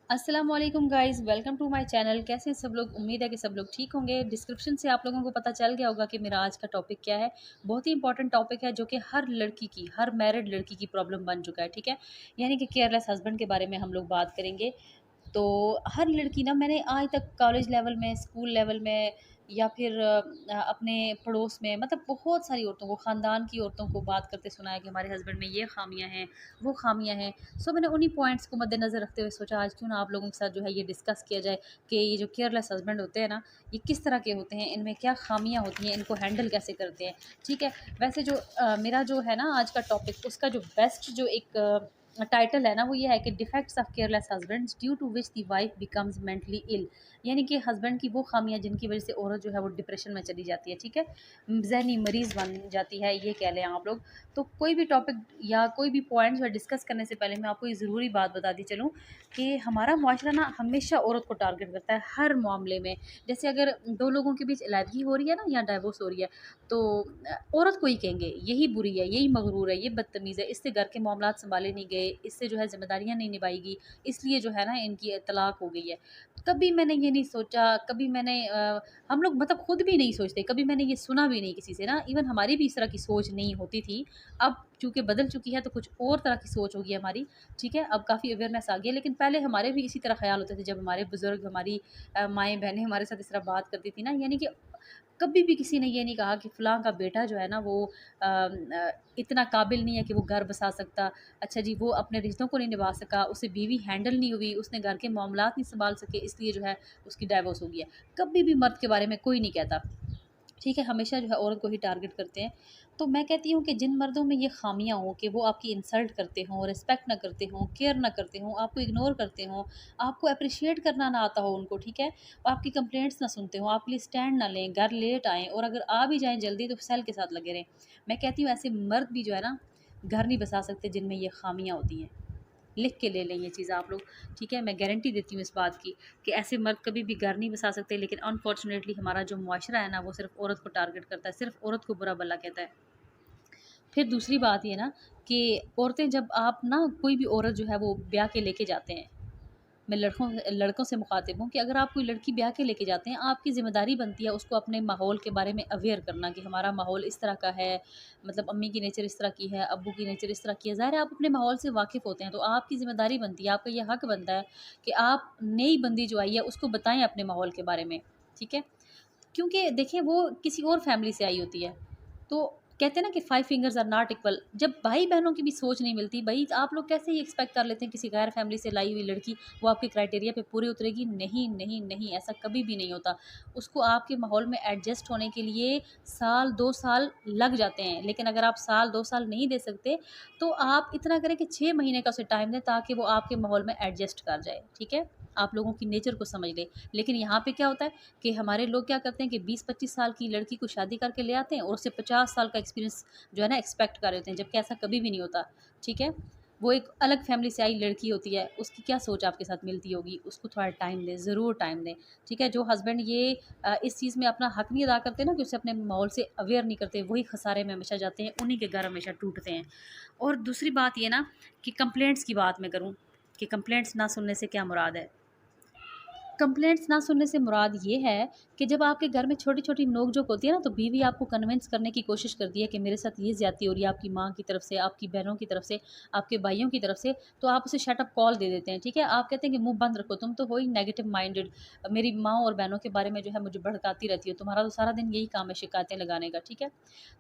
अस्सलाम वालेकुम guys, welcome to my channel. कैसे हैं सब लोग? उम्मीद है कि सब लोग ठीक होंगे। डिस्क्रिप्शन से आप लोगों को पता चल गया होगा कि मेरा आज का टॉपिक क्या है। बहुत ही इंपॉर्टेंट टॉपिक है जो कि हर लड़की की, हर मैरिड लड़की की प्रॉब्लम बन चुका है, ठीक है? यानी कि केयरलेस हस्बैंड के बारे में हम लोग बात करेंगे। तो हर लड़की ना, मैंने आज तक कॉलेज लेवल में, स्कूल लेवल में या फिर अपने पड़ोस में, मतलब बहुत सारी औरतों को, ख़ानदान की औरतों को बात करते सुना है कि हमारे हस्बैंड में ये ख़ामियाँ हैं, वो ख़ामियाँ हैं। सो मैंने उन्हीं पॉइंट्स को मद्देनज़र रखते हुए सोचा आज क्यों ना आप लोगों के साथ जो है ये डिस्कस किया जाए कि ये जो केयरलेस हस्बैंड होते हैं ना, ये किस तरह के होते हैं, इनमें क्या ख़ामियाँ होती हैं, इनको हैंडल कैसे करते हैं, ठीक है? वैसे जो मेरा जो है ना आज का टॉपिक, उसका जो बेस्ट जो एक टाइटल है ना, वो ये है कि defects of careless husbands due to which the wife becomes mentally ill. यानी कि हस्बैंड की वो खामियां जिनकी वजह से औरत जो है वो डिप्रेशन में चली जाती है, ठीक है? जहनी मरीज बन जाती है, ये कह लें आप लोग। तो कोई भी टॉपिक या कोई भी पॉइंट जो है डिस्कस करने से पहले मैं आपको ये ज़रूरी बात बता दी चलूँ कि हमारा मुआशरा ना हमेशा औरत को टारगेट करता है हर मामले में। जैसे अगर दो लोगों के बीच अलहदगी हो रही है ना, या डाइवोर्स हो रही है, तो औरत को ही कहेंगे यही बुरी है, यही मगरूर है, ये बदतमीज़ है, इससे घर के मामलात सँभाले नहीं गए, इससे जो है ज़िम्मेदारियाँ नहीं निभाई, इसलिए जो है ना इनकी तलाक हो गई है। कभी मैंने ये नहीं सोचा, कभी मैंने हम लोग मतलब खुद भी नहीं सोचते, कभी मैंने ये सुना भी नहीं किसी से ना, इवन हमारी भी इस तरह की सोच नहीं होती थी। अब चूँकि बदल चुकी है तो कुछ और तरह की सोच होगी हमारी, ठीक है? अब काफ़ी अवेयरनेस आ गई है, लेकिन पहले हमारे भी इसी तरह ख़्याल होते थे जब हमारे बुज़ुर्ग, हमारी माएँ-बहनें हमारे साथ इस तरह बात करती थी ना, यानी कि कभी भी किसी ने ये नहीं कहा कि फ़लाँ का बेटा जो है ना वो इतना काबिल नहीं है कि वो घर बसा सकता। अच्छा जी, वो अपने रिश्तों को नहीं निभा सका, उससे बीवी हैंडल नहीं हुई, उसने घर के मामलात नहीं सँभाल सके, इसलिए जो है उसकी डाइवोर्स हो गई है। कभी भी मर्द के बारे में कोई नहीं कहता। ठीक है, हमेशा जो है औरत को ही टारगेट करते हैं। तो मैं कहती हूँ कि जिन मर्दों में ये ख़ामियाँ हों कि वो आपकी इंसल्ट करते हों, रिस्पेक्ट ना करते हों, केयर ना करते हों, आपको इग्नोर करते हों, आपको एप्रिशिएट करना ना आता हो उनको, ठीक है? आपकी कंप्लेंट्स ना सुनते हों, आपके लिए स्टैंड ना लें, घर लेट आएँ और अगर आ भी जाएँ जल्दी तो सेल के साथ लगे रहें। मैं कहती हूँ ऐसे मर्द भी जो है ना, घर नहीं बसा सकते जिनमें ये ख़ामियाँ होती हैं। लिख के ले लें ये चीज़ आप लोग, ठीक है? मैं गारंटी देती हूँ इस बात की कि ऐसे मर्द कभी भी घर नहीं बसा सकते, लेकिन अनफॉर्चुनेटली हमारा जो मुआशरा है ना, वो सिर्फ़ औरत को टारगेट करता है, सिर्फ़ औरत को बुरा-भला कहता है। फिर दूसरी बात ये ना कि औरतें, जब आप ना कोई भी औरत जो है वो ब्याह के लेके जाते हैं, मैं लड़कों लड़कों से मुखातिब हूँ कि अगर आप कोई लड़की ब्याह के लेके जाते हैं, आपकी ज़िम्मेदारी बनती है उसको अपने माहौल के बारे में अवेयर करना कि हमारा माहौल इस तरह का है, मतलब अम्मी की नेचर इस तरह की है, अब्बू की नेचर इस तरह की है। ज़ाहिर है आप अपने माहौल से वाकिफ़ होते हैं, तो आपकी ज़िम्मेदारी बनती है, आपका ये हक बनता है कि आप नई बंदी जो आई है उसको बताएँ अपने माहौल के बारे में, ठीक है? क्योंकि देखिए वो किसी और फैमिली से आई होती है। तो कहते हैं ना कि 5 फिंगर्स आर नॉट इक्वल। जब भाई-बहनों की भी सोच नहीं मिलती, भई आप लोग कैसे ये एक्सपेक्ट कर लेते हैं किसी गैर फैमिली से लाई हुई लड़की वो आपके क्राइटेरिया पे पूरी उतरेगी? नहीं, नहीं, नहीं, ऐसा कभी भी नहीं होता। उसको आपके माहौल में एडजस्ट होने के लिए साल, 2 साल लग जाते हैं। लेकिन अगर आप साल, 2 साल नहीं दे सकते, तो आप इतना करें कि 6 महीने का उसे टाइम दें ताकि वो आपके माहौल में एडजस्ट कर जाए, ठीक है? आप लोगों की नेचर को समझ ले। लेकिन यहाँ पे क्या होता है कि हमारे लोग क्या करते हैं कि 20-25 साल की लड़की को शादी करके ले आते हैं और उससे 50 साल का एक्सपीरियंस जो है ना एक्सपेक्ट कर रहे होते हैं, जबकि ऐसा कभी भी नहीं होता, ठीक है? वो एक अलग फैमिली से आई लड़की होती है, उसकी क्या सोच आपके साथ मिलती होगी, उसको थोड़ा टाइम दें, ज़रूर टाइम दें, ठीक है? जो हस्बैंड ये इस चीज़ में अपना हक नहीं अदा करते ना कि उसे अपने माहौल से अवेयर नहीं करते, वही खसारे में हमेशा जाते हैं, उन्हीं के घर हमेशा टूटते हैं। और दूसरी बात ये ना कि कंप्लेंट्स की बात मैं करूँ कि कंप्लेंट्स ना सुनने से क्या मुराद है? कंप्लेंट्स ना सुनने से मुराद ये है कि जब आपके घर में छोटी-छोटी नोक-झोंक होती है ना, तो बीवी आपको कन्विंस करने की कोशिश करती है कि मेरे साथ ये ज़्यादती हो रही है आपकी माँ की तरफ से, आपकी बहनों की तरफ से, आपके भाइयों की तरफ से, तो आप उसे शट अप कॉल दे देते हैं, ठीक है? आप कहते हैं कि मुँह बंद रखो, तुम तो हो ही नेगेटिव माइंडेड, मेरी माँ और बहनों के बारे में जो है मुझे भड़काती रहती हो, तुम्हारा तो सारा दिन यही काम है शिकायतें लगाने का, ठीक है?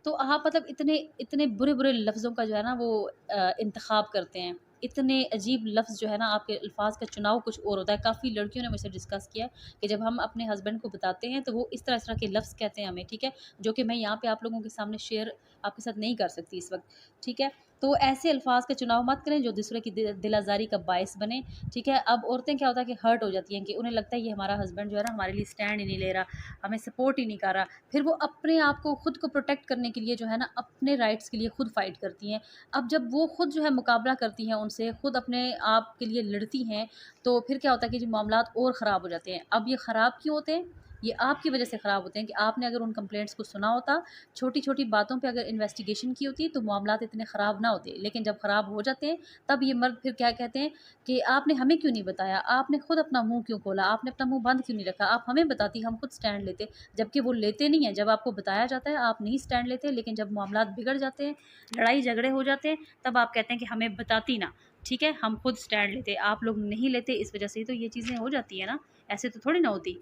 तो आप मतलब इतने इतने बुरे-बुरे लफ्ज़ों का जो है ना वो इंतख़ाब करते हैं। इतने अजीब लफ्ज़ जो है ना, आपके अल्फ़ाज़ का चुनाव कुछ और होता है। काफ़ी लड़कियों ने मुझसे डिस्कस किया है कि जब हम अपने हस्बैंड को बताते हैं तो वो इस तरह के लफ्ज़ कहते हैं हमें, ठीक है? जो कि मैं यहाँ पे आप लोगों के सामने शेयर आपके साथ नहीं कर सकती इस वक़्त, ठीक है? तो ऐसे अल्फ़ाज़ का चुनाव मत करें जो दूसरे की दिल आज़ारी का बायस बने, ठीक है? अब औरतें क्या होता है कि हर्ट हो जाती हैं कि उन्हें लगता है ये हमारा हस्बैंड जो है ना हमारे लिए स्टैंड ही नहीं ले रहा, हमें सपोर्ट ही नहीं कर रहा। फिर वो अपने आप को खुद को प्रोटेक्ट करने के लिए जो है ना अपने राइट्स के लिए खुद फ़ाइट करती हैं। अब जब वो खुद जो है मुकाबला करती हैं उनसे, खुद अपने आप के लिए लड़ती हैं, तो फिर क्या होता है कि जी मामलात और ख़राब हो जाते हैं। अब ये ख़राब क्यों होते हैं? ये आपकी वजह से ख़राब होते हैं कि आपने अगर उन कंप्लेंट्स को सुना होता, छोटी छोटी बातों पे अगर इन्वेस्टिगेशन की होती तो मामलात इतने ख़राब ना होते। लेकिन जब ख़राब हो जाते हैं तब ये मर्द फिर क्या कहते हैं कि आपने हमें क्यों नहीं बताया, आपने खुद अपना मुंह क्यों खोला, आपने अपना मुंह बंद क्यों नहीं रखा, आप हमें बताती, हम खुद स्टैंड लेते। जबकि वो लेते नहीं हैं। जब आपको बताया जाता है आप नहीं स्टैंड लेते, लेकिन जब मामलात बिगड़ जाते हैं, लड़ाई झगड़े हो जाते हैं, तब आप कहते हैं कि हमें बताती ना। ठीक है, हम खुद स्टैंड लेते, आप लोग नहीं लेते, इस वजह से तो ये चीज़ें हो जाती है ना। ऐसे तो थोड़ी ना होती।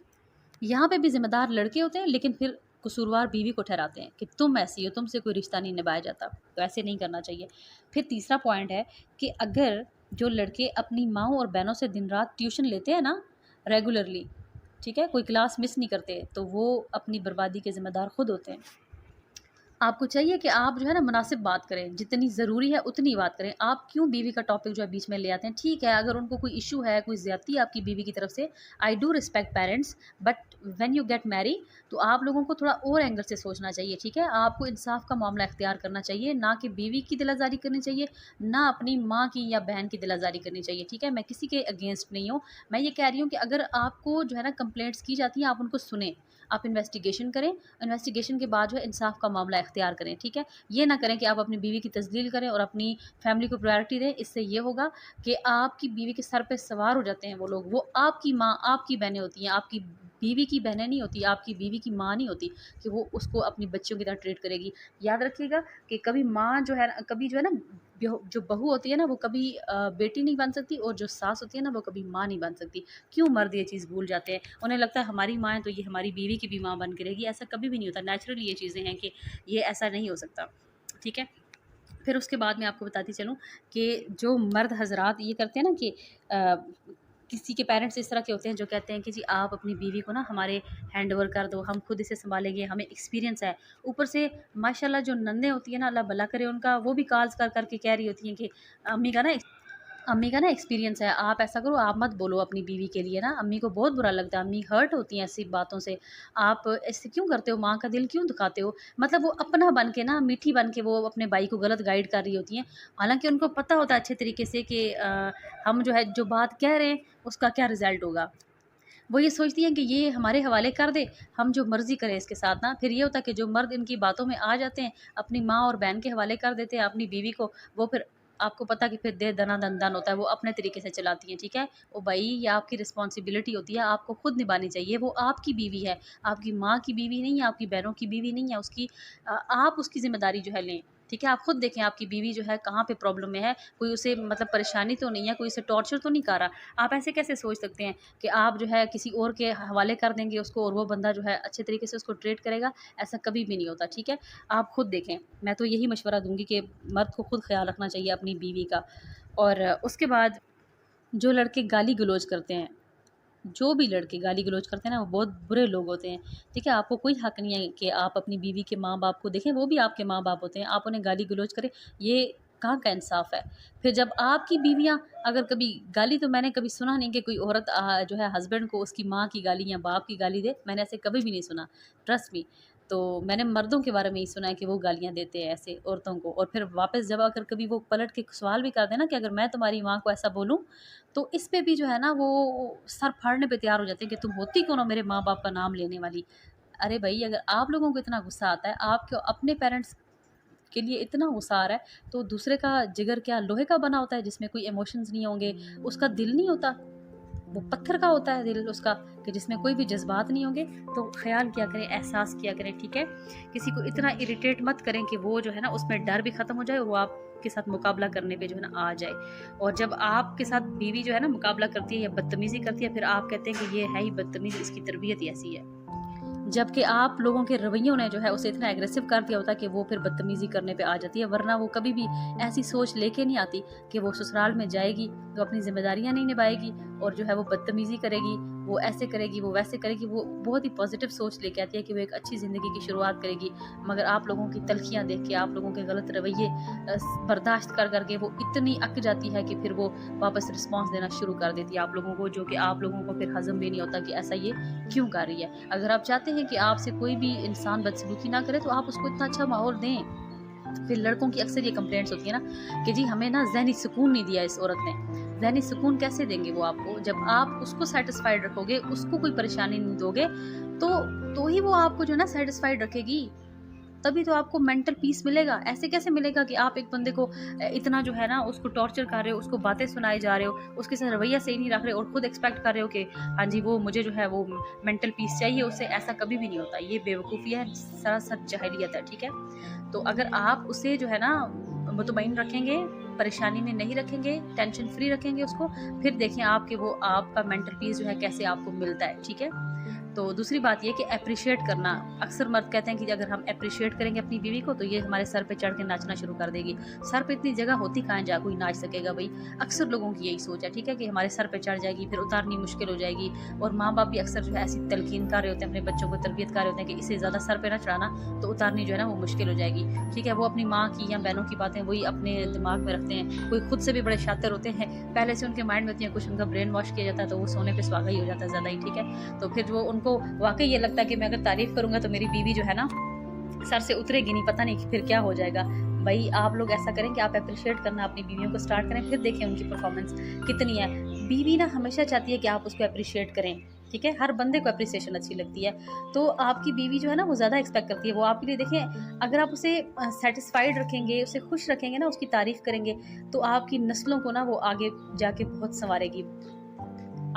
यहाँ पे भी ज़िम्मेदार लड़के होते हैं, लेकिन फिर कसूरवार बीवी को ठहराते हैं कि तुम ऐसी हो, तुमसे कोई रिश्ता नहीं निभाया जाता। तो ऐसे नहीं करना चाहिए। फिर तीसरा पॉइंट है कि अगर जो लड़के अपनी माँओं और बहनों से दिन रात ट्यूशन लेते हैं ना रेगुलरली, ठीक है, कोई क्लास मिस नहीं करते, तो वो अपनी बर्बादी के ज़िम्मेदार खुद होते हैं। आपको चाहिए कि आप जो है ना मुनासिब बात करें, जितनी ज़रूरी है उतनी बात करें। आप क्यों बीवी का टॉपिक जो है बीच में ले आते हैं? ठीक है, अगर उनको कोई इशू है, कोई ज़्यादती है आपकी बीवी की तरफ से, I do respect parents, but when you get Mary तो आप लोगों को थोड़ा और एंगल से सोचना चाहिए। ठीक है, आपको इंसाफ का मामला इख्तियार करना चाहिए, ना कि बीवी की दिलाजारी करनी चाहिए, ना अपनी माँ की या बहन की दिलाजारी करनी चाहिए। ठीक है, मैं किसी के अगेंस्ट नहीं हूँ। मैं ये कह रही हूँ कि अगर आपको जो है ना कंप्लेंट्स की जाती हैं, आप उनको सुने, आप इन्वेस्टिगेशन करें, इन्वेस्टिगेशन के बाद जो है इंसाफ का मामला इख्तियार करें। ठीक है, ये ना करें कि आप अपनी बीवी की तजलील करें और अपनी फैमिली को प्रायोरिटी दें। इससे ये होगा कि आपकी बीवी के सर पे सवार हो जाते हैं वो लोग। वो आपकी माँ, आपकी बहनें होती हैं, आपकी बीवी की बहनें नहीं होती, आपकी बीवी की माँ नहीं होती कि वो उसको अपनी बच्चियों की तरह ट्रीट करेगी। याद रखिएगा कि कभी माँ जो है, कभी जो है ना, जो बहू होती है ना, वो कभी बेटी नहीं बन सकती, और जो सास होती है ना, वो कभी माँ नहीं बन सकती। क्यों मर्द ये चीज़ भूल जाते हैं? उन्हें लगता है हमारी माँ है तो ये हमारी बीवी की भी माँ बन के रहेगी। ऐसा कभी भी नहीं होता। नेचुरली ये चीज़ें हैं कि ये ऐसा नहीं हो सकता। ठीक है, फिर उसके बाद मैं आपको बताती चलूँ कि जो मर्द हज़रात ये करते हैं ना कि किसी के पेरेंट्स इस तरह के होते हैं जो कहते हैं कि जी आप अपनी बीवी को ना हमारे हैंड ओवर कर दो, हम खुद इसे सँभालेंगे, हमें एक्सपीरियंस है। ऊपर से माशाल्लाह जो नंदें होती हैं ना, अल्लाह भला करे उनका, वो भी कॉल्स कर के कह रही होती हैं कि अम्मी का ना अम्मी का ना एक्सपीरियंस है, आप ऐसा करो, आप मत बोलो अपनी बीवी के लिए ना, अम्मी को बहुत बुरा लगता है, अम्मी हर्ट होती हैं ऐसी बातों से, आप ऐसे क्यों करते हो, माँ का दिल क्यों दुखाते हो? मतलब वो अपना बन के ना, मीठी बन के वो अपने भाई को गलत गाइड कर रही होती हैं। हालाँकि उनको पता होता है अच्छे तरीके से कि हम जो है जो बात कह रहे हैं उसका क्या रिज़ल्ट होगा। वो ये सोचती हैं कि ये हमारे हवाले कर दे, हम जो मर्ज़ी करें इसके साथ ना। फिर ये होता है कि जो मर्द इनकी बातों में आ जाते हैं, अपनी माँ और बहन के हवाले कर देते हैं अपनी बीवी को, वो फिर आपको पता कि फिर दे दना दन-दन होता है, वो अपने तरीके से चलाती हैं, ठीक है? ओ भई, ये आपकी रिस्पॉन्सिबिलिटी होती है, आपको खुद निभानी चाहिए। वो आपकी बीवी है, आपकी माँ की बीवी नहीं है, आपकी बहनों की बीवी नहीं है, आप उसकी ज़िम्मेदारी जो है लें, ठीक है? आप खुद देखें आपकी बीवी जो है कहाँ पे प्रॉब्लम में है, कोई उसे मतलब परेशानी तो नहीं है, कोई उसे टॉर्चर तो नहीं कर रहा। आप ऐसे कैसे सोच सकते हैं कि आप जो है किसी और के हवाले कर देंगे उसको और वो बंदा जो है अच्छे तरीके से उसको ट्रीट करेगा? ऐसा कभी भी नहीं होता, ठीक है? आप खुद देखें। मैं तो यही मशवरा दूँगी कि मर्द को खुद ख़्याल रखना चाहिए अपनी बीवी का। और उसके बाद जो लड़के गाली-गलौज करते हैं, जो भी लड़के गाली-गलौज करते हैं ना, वो बहुत बुरे लोग होते हैं, ठीक है? आपको कोई हक़ नहीं है कि आप अपनी बीवी के माँ-बाप को देखें, वो भी आपके माँ-बाप होते हैं, आप उन्हें गाली-गलौज करें, ये कहाँ का इंसाफ़ है? फिर जब आपकी बीवियाँ अगर कभी गाली, तो मैंने कभी सुना नहीं कि कोई औरत जो है हस्बैंड को उसकी माँ की गाली या बाप की गाली दे, मैंने ऐसे कभी भी नहीं सुना, ट्रस्ट मी। तो मैंने मर्दों के बारे में ही सुना है कि वो गालियाँ देते हैं ऐसे औरतों को, और फिर वापस जब अगर कभी वो पलट के सवाल भी कर दें ना कि अगर मैं तुम्हारी माँ को ऐसा बोलूँ, तो इस पे भी जो है ना वो सर फाड़ने पे तैयार हो जाते हैं कि तुम होती कौन हो मेरे माँ-बाप का नाम लेने वाली? अरे भई, अगर आप लोगों को इतना गुस्सा आता है, आपको अपने पेरेंट्स के लिए इतना गुस्सा आ रहा है, तो दूसरे का जिगर क्या लोहे का बना होता है जिसमें कोई इमोशंस नहीं होंगे, उसका दिल नहीं होता, वो पत्थर का होता है दिल उसका, कि जिसमें कोई भी जज़्बात नहीं होंगे। तो ख़्याल किया करें, एहसास किया करें, ठीक है? किसी को इतना इरिटेट मत करें कि वो जो है ना उसमें डर भी ख़त्म हो जाए और वो आपके साथ मुकाबला करने पे जो है ना आ जाए। और जब आपके साथ बीवी जो है ना मुकाबला करती है या बदतमीज़ी करती है, फिर आप कहते हैं कि ये है ही बदतमीज़, इसकी तरबियत ही ऐसी है। जबकि आप लोगों के रवैयों ने जो है उसे इतना एग्रेसिव कर दिया होता है कि वो फिर बदतमीज़ी करने पे आ जाती है, वरना वो कभी भी ऐसी सोच लेके नहीं आती कि वो ससुराल में जाएगी तो अपनी ज़िम्मेदारियाँ नहीं निभाएगी और जो है वो बदतमीज़ी करेगी, वो ऐसे करेगी, वो वैसे करेगी। वो बहुत ही पॉजिटिव सोच लेके आती है कि वो एक अच्छी ज़िंदगी की शुरुआत करेगी। मगर आप लोगों की तल्खियाँ देख के, आप लोगों के गलत रवैये बर्दाश्त कर के वो इतनी अक जाती है कि फिर वो वापस रिस्पॉन्स देना शुरू कर देती है आप लोगों को, जो कि आप लोगों को फिर हज़म भी नहीं होता कि ऐसा ये क्यों कर रही है। अगर आप चाहते हैं कि आपसे कोई भी इंसान बदसलूकी ना करे, तो आप उसको इतना अच्छा माहौल दें। फिर लड़कों की अक्सर ये कंप्लेंट्स होती है ना कि जी हमें ना ज़हनी सुकून नहीं दिया इस औरत ने। ज़हनी सुकून कैसे देंगे वो आपको? जब आप उसको सैटिस्फाइड रखोगे, उसको कोई परेशानी नहीं दोगे, तो ही वो आपको जो है ना सैटिस्फाइड रखेगी। तभी तो आपको मेंटल पीस मिलेगा। ऐसे कैसे मिलेगा कि आप एक बंदे को इतना जो है ना उसको टॉर्चर कर रहे हो, उसको बातें सुनाए जा रहे हो, उसके साथ रवैया सही नहीं रख रहे और खुद एक्सपेक्ट कर रहे हो कि हाँ जी, वो मुझे जो है वो मेंटल पीस चाहिए उससे। ऐसा कभी भी नहीं होता। ये बेवकूफ़ी है, सरासर जाहिलियत है, ठीक है? तो अगर आप उसे जो है ना मुतमईन रखेंगे, परेशानी में नहीं रखेंगे, टेंशन फ्री रखेंगे उसको, फिर देखें आपके वो आपका मेंटल पीस जो है कैसे आपको मिलता है, ठीक है? तो दूसरी बात ये कि एप्रिशिएट करना। अक्सर मर्द कहते हैं कि अगर हम एप्रिशिएट करेंगे अपनी बीवी को तो ये हमारे सर पे चढ़ के नाचना शुरू कर देगी। सर पे इतनी जगह होती कहाँ है जहाँ कोई नाच सकेगा भाई? अक्सर लोगों की यही सोच है, ठीक है, कि हमारे सर पे चढ़ जाएगी, फिर उतारनी मुश्किल हो जाएगी। और माँ बाप भी अक्सर जो है ऐसी तलकीन कर रहे होते हैं, अपने बच्चों को तरबियत कर रहे होते हैं कि इसे ज़्यादा सर पे ना चढ़ाना, तो उतारनी जो है ना वो मुश्किल हो जाएगी, ठीक है? वो अपनी माँ की या बहनों की बातें वही अपने दिमाग में रखते हैं। कोई खुद से भी बड़े शातिर होते हैं, पहले से उनके माइंड में होती है, कुछ उनका ब्रेन वॉश किया जाता है, तो वो सोने पे सुहागा ही हो जाता है ज़्यादा ही, ठीक है? तो फिर वो उनको वाकई ये लगता है कि मैं अगर तारीफ करूंगा तो मेरी बीवी जो है ना सर से उतरेगी नहीं, पता नहीं फिर क्या हो जाएगा। भाई आप लोग ऐसा करें कि आप अप्रिशिएट करना अपनी बीवियों को स्टार्ट करें, फिर देखें उनकी परफॉर्मेंस कितनी है। बीवी ना हमेशा चाहती है कि आप उसको अप्रिशिएट करें, ठीक है? हर बंदे को अप्रिसिएशन अच्छी लगती है। तो आपकी बीवी जो है ना वो ज़्यादा एक्सपेक्ट करती है। वो आपके लिए देखें, अगर आप उसे सेटिस्फाइड रखेंगे, उसे खुश रखेंगे ना, उसकी तारीफ करेंगे, तो आपकी नस्लों को ना वो आगे जाके बहुत संवारेगी,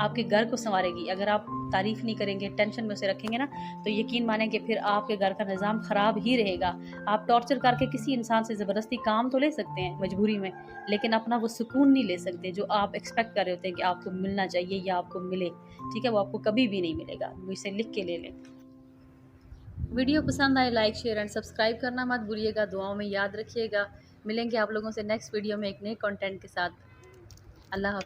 आपके घर को संवारेगी। अगर आप तारीफ नहीं करेंगे, टेंशन में उसे रखेंगे ना, तो यकीन माने कि फिर आपके घर का निज़ाम ख़राब ही रहेगा। आप टॉर्चर करके किसी इंसान से ज़बरदस्ती काम तो ले सकते हैं मजबूरी में, लेकिन अपना वो सुकून नहीं ले सकते जो आप एक्सपेक्ट कर रहे होते हैं कि आपको मिलना चाहिए या आपको मिले, ठीक है? वो आपको कभी भी नहीं मिलेगा। मुझसे लिख के ले लें। वीडियो पसंद आए लाइक शेयर एंड सब्सक्राइब करना मत भूलिएगा। दुआओं में याद रखिएगा। मिलेंगे आप लोगों से नेक्स्ट वीडियो में एक नए कंटेंट के साथ। अल्लाह हाफ़िज़।